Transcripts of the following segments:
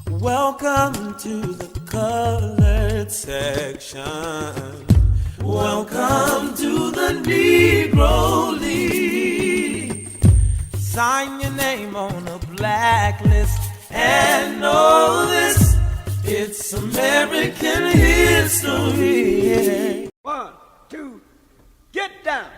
Welcome to the colored section. Welcome to the Negro League. Sign your name on a blacklist and know this, it's American history. 1, 2, get down.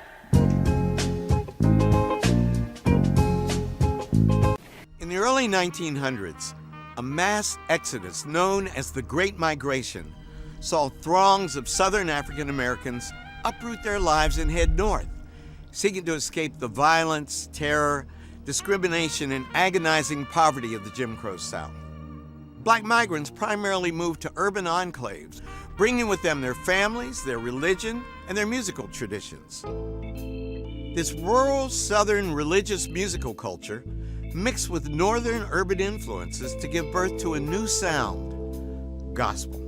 In the early 1900s, a mass exodus known as the Great Migration saw throngs of Southern African Americans uproot their lives and head north, seeking to escape the violence, terror, discrimination, and agonizing poverty of the Jim Crow South. Black migrants primarily moved to urban enclaves, bringing with them their families, their religion, and their musical traditions. This rural Southern religious musical culture mixed with northern urban influences to give birth to a new sound, gospel.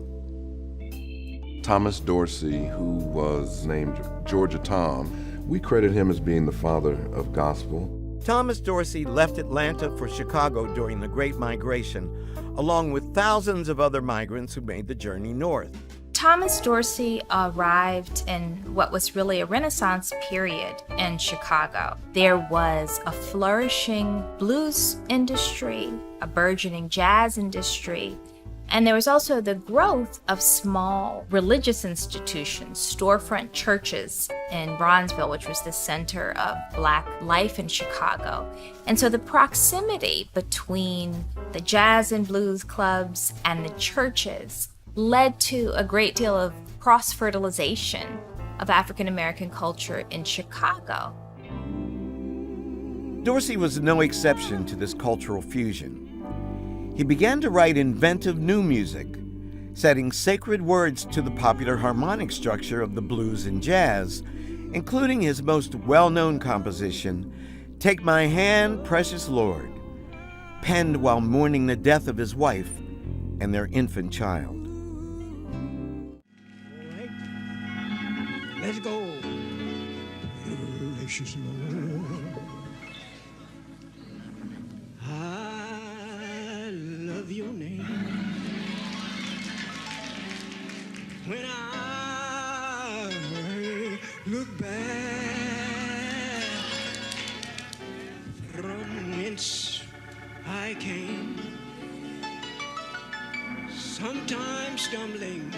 Thomas Dorsey, who was named Georgia Tom, we credit him as being the father of gospel. Thomas Dorsey left Atlanta for Chicago during the Great Migration, along with thousands of other migrants who made the journey north. Thomas Dorsey arrived in what was really a Renaissance period in Chicago. There was a flourishing blues industry, a burgeoning jazz industry, and there was also the growth of small religious institutions, storefront churches in Bronzeville, which was the center of Black life in Chicago. And so the proximity between the jazz and blues clubs and the churches led to a great deal of cross-fertilization of African American culture in Chicago. Dorsey was no exception to this cultural fusion. He began to write inventive new music, setting sacred words to the popular harmonic structure of the blues and jazz, including his most well-known composition, Take My Hand, Precious Lord, penned while mourning the death of his wife and their infant child. Let's go. Gracious Lord, I love your name. When I look back from whence I came, sometimes stumbling,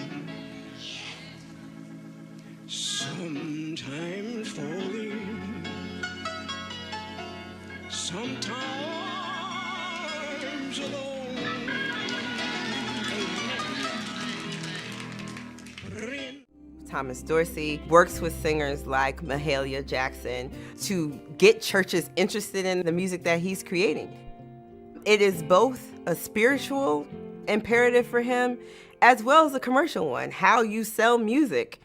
sometimes falling, sometimes alone. Thomas Dorsey works with singers like Mahalia Jackson to get churches interested in the music that he's creating. It is both a spiritual imperative for him as well as a commercial one, how you sell music.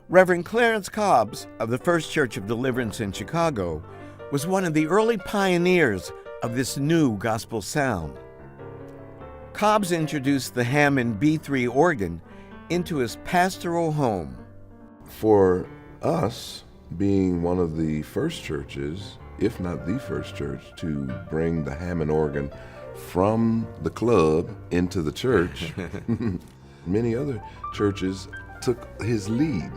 Reverend Clarence Cobbs of the First Church of Deliverance in Chicago was one of the early pioneers of this new gospel sound. Cobbs introduced the Hammond B3 organ into his pastoral home. For us, being one of the first churches, if not the first church, to bring the Hammond organ from the club into the church, many other churches took his lead.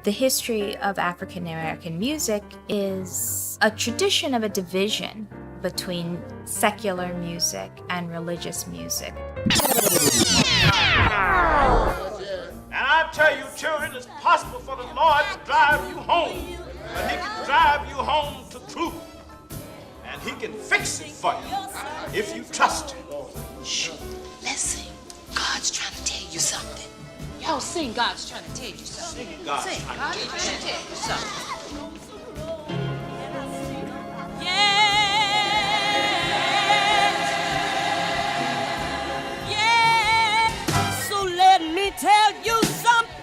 The history of African American music is a tradition of a division between secular music and religious music. And I tell you, children, it's possible for the Lord to drive you home, but he can drive you home to truth. And he can fix it for you if you trust him. Shh, let's sing. God's trying to tell you something. Y'all sing, God's trying to tell you something. Sing, God's sing, trying God's to trying to tell you something. So let me tell you something.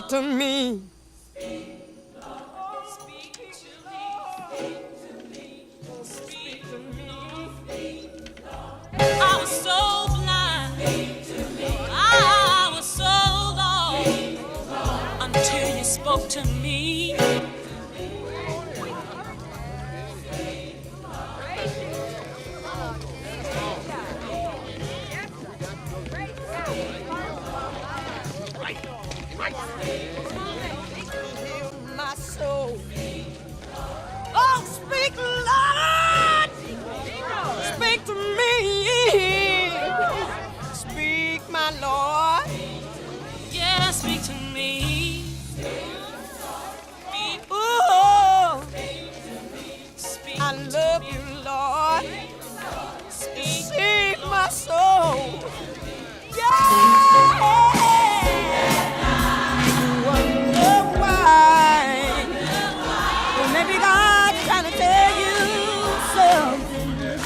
speak to me. I was so blind, I was so lost until you spoke to me. My soul. Oh, speak, Lord. Speak to me. Speak, my Lord. Yeah, speak to me. Ooh. I love you, Lord. Speak, my soul. Yeah. Maybe God's trying to tell you something.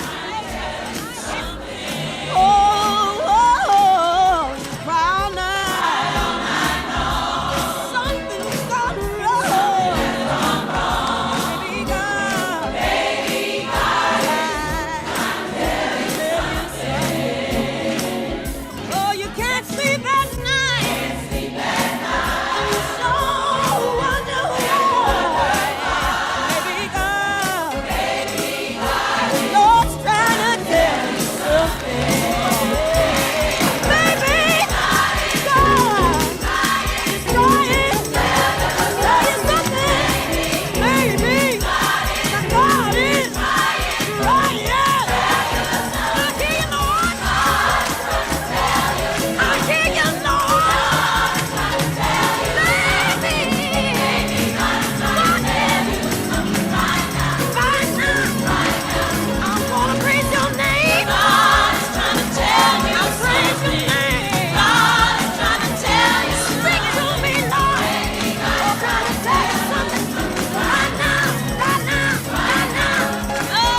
Oh, cry now. Something's gone wrong. Maybe God trying to tell you something. Oh, you can't sleep at night. So wonder why. Lord's trying to tell you something. Baby, God is trying to tell you something. Baby, God is trying. I hear you, Lord. I hear you, Lord. Baby, God is right now. I'm gonna praise your name. God's trying to tell me. I'll praise your name. God's trying to tell you. Speak to me, Lord. I'm trying to tell you something. Right now, right now, right now. Oh,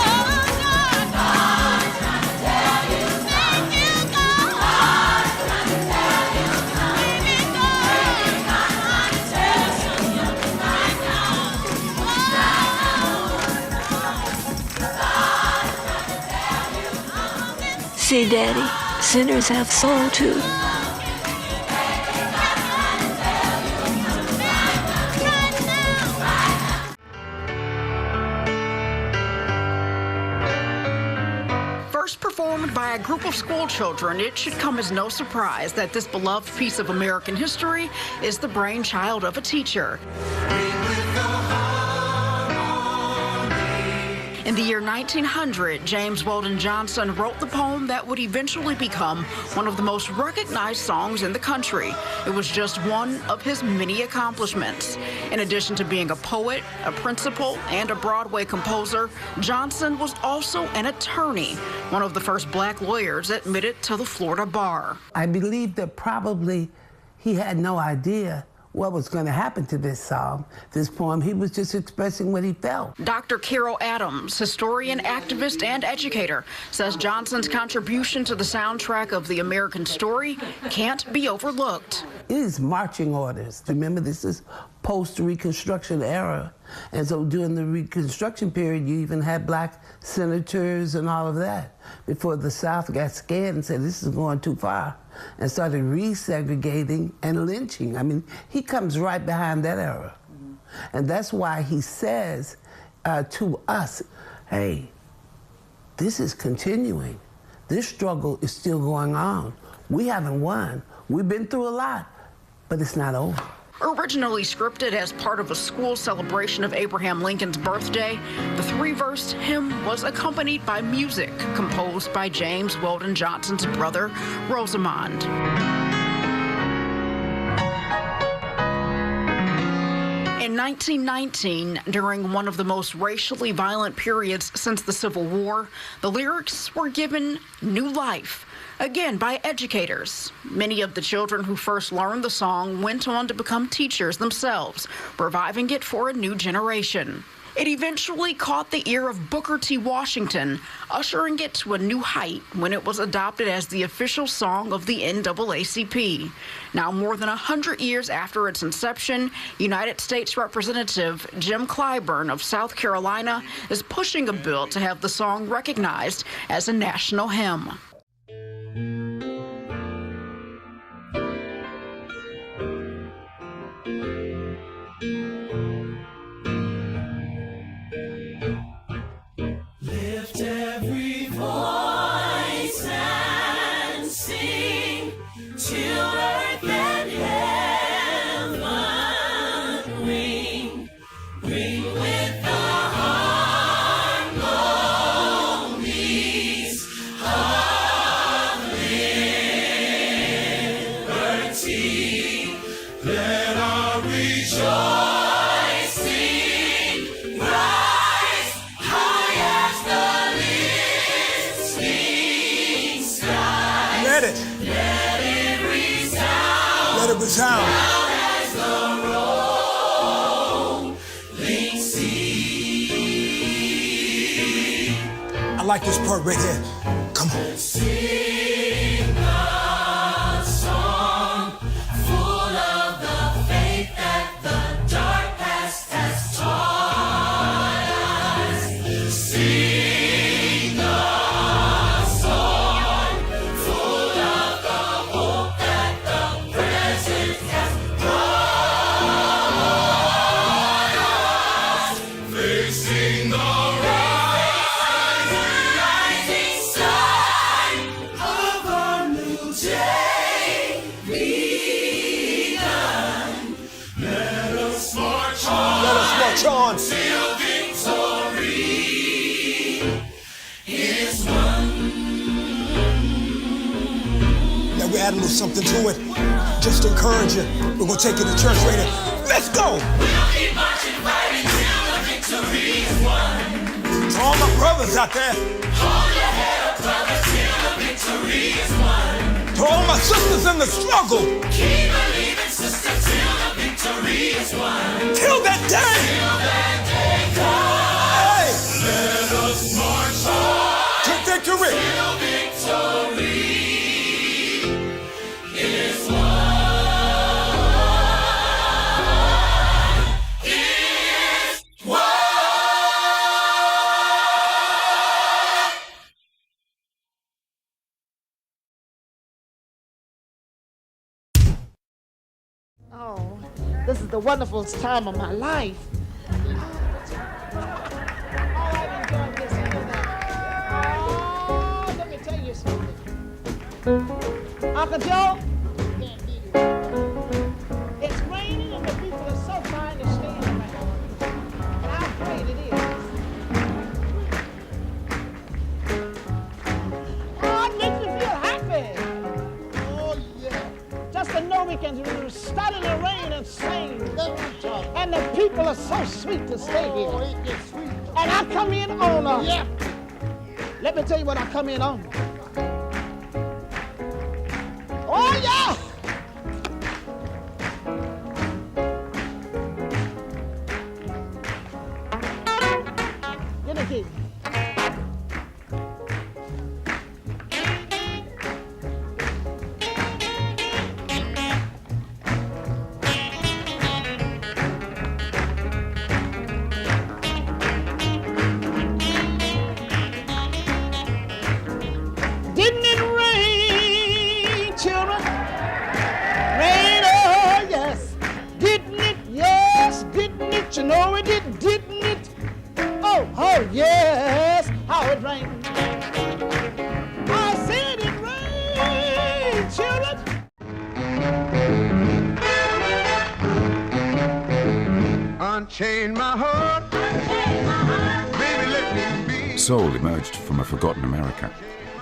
God. God's trying to tell you. Thank you, God. God's trying to tell you. Baby, God's trying to tell you something right now. See, Daddy, sinners have soul too. First performed by a group of school children, it should come as no surprise that this beloved piece of American history is the brainchild of a teacher. In the year 1900, James Weldon Johnson wrote the poem that would eventually become one of the most recognized songs in the country. It was just one of his many accomplishments. In addition to being a poet, a principal, and a Broadway composer, Johnson was also an attorney, one of the first black lawyers admitted to the Florida bar. I believe that probably he had no idea what was going to happen to this song, this poem. He was just expressing what he felt. Dr. Carol Adams, historian, activist, and educator, says Johnson's contribution to the soundtrack of the American story can't be overlooked. It is marching orders. Remember, this is post-Reconstruction era. And so during the Reconstruction period, you even had black senators and all of that before the South got scared and said, this is going too far, and started resegregating and lynching. I mean, he comes right behind that era. And that's why he says to us, hey, this is continuing. This struggle is still going on. We haven't won. We've been through a lot, but it's not over. Originally scripted as part of a school celebration of Abraham Lincoln's birthday, the three-verse hymn was accompanied by music composed by James Weldon Johnson's brother, Rosamond. In 1919, during one of the most racially violent periods since the Civil War, the lyrics were given new life. Again, by educators. Many of the children who first learned the song went on to become teachers themselves, reviving it for a new generation. It eventually caught the ear of Booker T. Washington, ushering it to a new height when it was adopted as the official song of the NAACP. Now, more than 100 years after its inception, United States Representative Jim Clyburn of South Carolina is pushing a bill to have the song recognized as a national hymn. Lift every voice and sing till earth and heaven ring. Ring with the harmonies of liberty. Let our rejoicing rise high as the listening skies. Let it. Let it resound. Let it resound. Loud as the rolling sea. I like this part right here. Come on. Sing a song full of the faith that the dark past has taught us. Sing a song full of the hope that the present has brought us. Facing the rising sun of our new day begun. Let us march on. Let us march on. Till victory is won. Now we add a little something to it. Just to encourage you. We're gonna take you to church later. Let's go! We'll keep marching, fighting till the victory is won. To all my brothers out there. Hold your head up, brother, till the victory is won. To all my sisters in the struggle. Keep believing, sister, till the victory is won. Till that day. Till that day comes. Hey. Let us march on. To victory. Till victory is won. Is won. Oh, this is the wonderful time of my life. Oh, let me tell you something. Uncle Joe, it's raining and the people are so fine to stand around. And how great it is. Oh, it makes me feel happy. Oh, yeah. Just to know we can stand in the rain and sing. And the people are so sweet to stay here. And I come in on a... Let me tell you what I come in on. Oh, yeah! Get the key. Didn't it rain, children? Rain, oh yes. Didn't it? Yes, didn't it? You know it did, didn't it? Oh, oh yes, how it rained. I said it rained, children. Unchain my heart. Baby, let me be. Soul emerged from a forgotten America,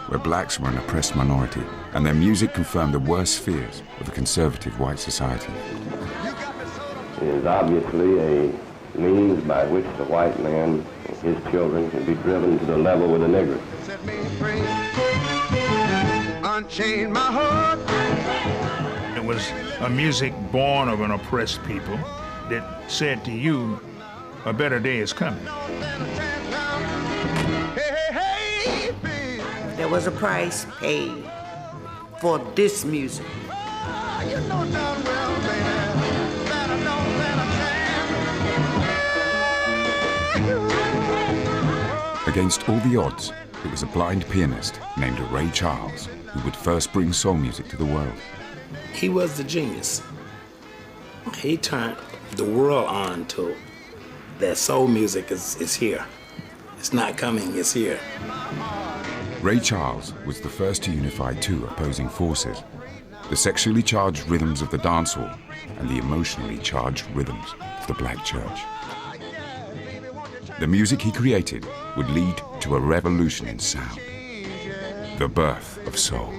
where blacks were an oppressed minority, and their music confirmed the worst fears of a conservative white society. It is obviously a means by which the white man and his children can be driven to the level with the Negro. Set me free. Unchain my heart. It was a music born of an oppressed people that said to you, a better day is coming. There was a price paid for this music. Against all the odds, it was a blind pianist named Ray Charles who would first bring soul music to the world. He was the genius. He turned the world on to that soul music is here. It's not coming, it's here. Ray Charles was the first to unify two opposing forces, the sexually charged rhythms of the dancehall and the emotionally charged rhythms of the black church. The music he created would lead to a revolution in sound, the birth of soul.